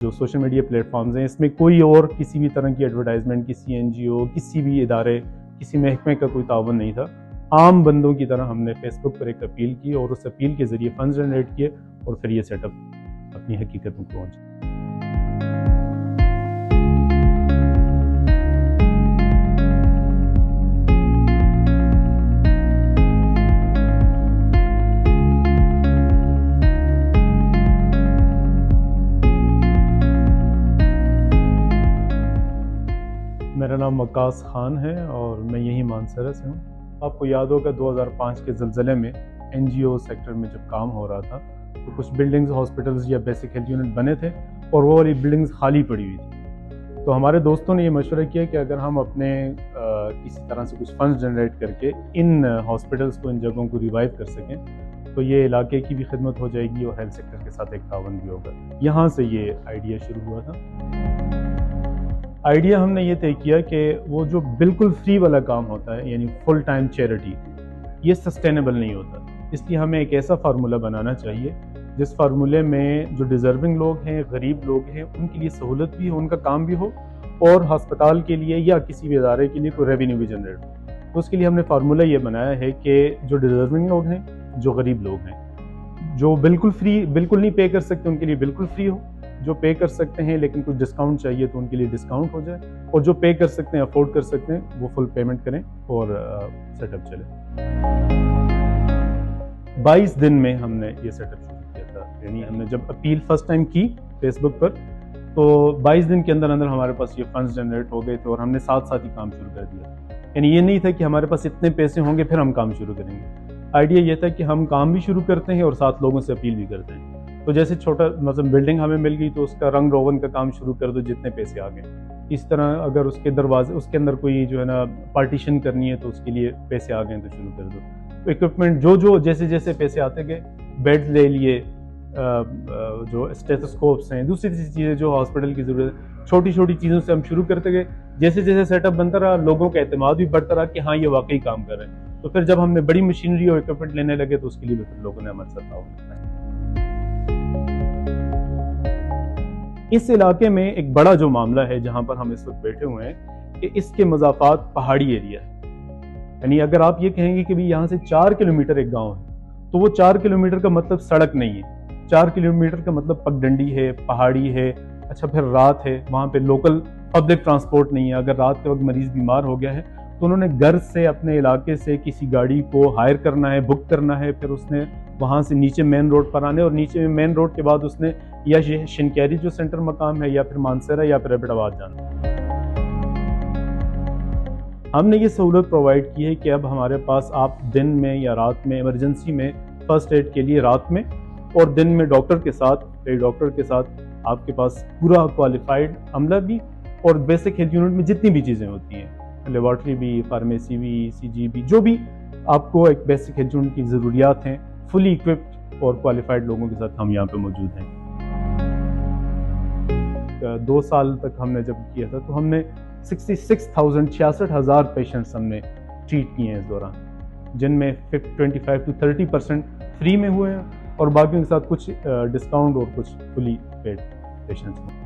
जो social media platforms हैं, इसमें कोई और किसी भी तरह की एडवर्टाइजमेंट, किसी एनजीओ, किसी भी इदारे, किसी महकमे का कोई तावन नहीं था। आम बंदों की तरह हमने फेसबुक पर एक अपील की और उस अपील के ज़रिए फंड्स जनरेट किए और फिर ये सेटअप अपनी हकीकत में पहुँचा। मेरा नाम वक्कास खान है और मैं यहीं मानसरा से हूँ। आपको याद होगा 2005 के ज़लज़ले में एनजीओ सेक्टर में जब काम हो रहा था तो कुछ बिल्डिंग्स, हॉस्पिटल्स या बेसिक हेल्थ यूनिट बने थे और वो वाली बिल्डिंग्स खाली पड़ी हुई थी। तो हमारे दोस्तों ने ये मशवरा किया कि अगर हम अपने किसी तरह से कुछ फंड्स जनरेट करके इन हॉस्पिटल्स को, इन जगहों को रिवाइव कर सकें तो ये इलाके की भी खिदमत हो जाएगी और हेल्थ सेक्टर के साथ एक तावन भी होगा। यहाँ से ये आइडिया शुरू हुआ था। आइडिया हमने ये तय किया कि वो जो बिल्कुल फ्री वाला काम होता है, यानी फुल टाइम चैरिटी, ये सस्टेनेबल नहीं होता। इसलिए हमें एक ऐसा फार्मूला बनाना चाहिए जिस फार्मूले में जो डिज़र्विंग लोग हैं, गरीब लोग हैं, उनके लिए सहूलत भी हो, उनका काम भी हो और हस्पताल के लिए या किसी भी इदारे के लिए कोई रेवेन्यू भी जनरेट हो। तो उसके लिए हमने फार्मूला ये बनाया है कि जो डिज़र्विंग लोग हैं, जो गरीब लोग हैं, जो बिल्कुल फ्री, बिल्कुल नहीं पे कर सकते, उनके लिए बिल्कुल फ्री हो। जो पे कर सकते हैं लेकिन कुछ डिस्काउंट चाहिए तो उनके लिए डिस्काउंट हो जाए, और जो पे कर सकते हैं, अफोर्ड कर सकते हैं, वो फुल पेमेंट करें और सेटअप चले। 22 दिन में हमने ये सेटअप शुरू किया था। यानी हमने जब अपील फर्स्ट टाइम की फेसबुक पर तो 22 दिन के अंदर अंदर हमारे पास ये फंड्स जनरेट हो गए थे और हमने साथ साथ ही काम शुरू कर दिया। यानी ये नहीं था कि हमारे पास इतने पैसे होंगे फिर हम काम शुरू करेंगे। आइडिया ये था कि हम काम भी शुरू करते हैं और साथ लोगों से अपील भी करते हैं। तो जैसे छोटा मतलब बिल्डिंग हमें मिल गई तो उसका रंग रोगन का काम शुरू कर दो जितने पैसे आ गए। इस तरह अगर उसके दरवाजे, उसके अंदर कोई जो है ना पार्टीशन करनी है तो उसके लिए पैसे आ गए तो शुरू कर दो। तो इक्विपमेंट जो जैसे जैसे पैसे आते गए, बेड ले लिए, जो स्टेथोस्कोप्स हैं, दूसरी चीज़ें जो हॉस्पिटल की ज़रूरत है, छोटी छोटी चीज़ों से हम शुरू करते गए। जैसे जैसे सेटअप बनता रहा, लोगों का एतमाद भी बढ़ता रहा कि हाँ ये वाकई काम कर रहे हैं। तो फिर जब हमने बड़ी मशीनरी और इक्विपमेंट लेने लगे तो उसके लिए भी फिर लोगों ने हमारे साथ ताउन किया। इस इलाके में एक बड़ा जो मामला है जहां पर हम इस वक्त बैठे हुए हैं कि इसके मज़ाफ़ात पहाड़ी एरिया है। यानी अगर आप ये कहेंगे कि भाई यहाँ से 4 किलोमीटर एक गांव है तो वो 4 किलोमीटर का मतलब सड़क नहीं है। 4 किलोमीटर का मतलब पगडंडी है, पहाड़ी है, अच्छा फिर रात है, वहाँ पे लोकल पब्लिक ट्रांसपोर्ट नहीं है। अगर रात के वक्त मरीज बीमार हो गया है तो उन्होंने घर से, अपने इलाके से किसी गाड़ी को हायर करना है, बुक करना है, फिर उसने वहाँ से नीचे मेन रोड पर आने और नीचे मेन रोड के बाद उसने या शिनक्यारी जो सेंटर मकाम है या फिर मानसरा या फिर एबटाबाद जाना। हमने ये सहूलत प्रोवाइड की है कि अब हमारे पास आप दिन में या रात में इमरजेंसी में फर्स्ट एड के लिए रात में और दिन में डॉक्टर के साथ, डॉक्टर के साथ आपके पास पूरा क्वालिफाइड अमला भी और बेसिक हेल्थ यूनिट में जितनी भी चीज़ें होती हैं, लेबॉर्ट्री भी, फार्मेसी भी, सीजी भी, जो भी आपको एक बेसिक हेल्थ यूनिट की ज़रूरियात हैं, फुली इक्विप्ड और क्वालिफाइड लोगों के साथ हम यहाँ पे मौजूद हैं। 2 साल तक हमने जब किया था तो हमने 66,000 पेशेंट्स हमने ट्रीट किए हैं इस दौरान, जिनमें 25 to 30% फ्री में हुए हैं और बाकी के साथ कुछ डिस्काउंट और कुछ फुली पेड पेशेंट्स हैं।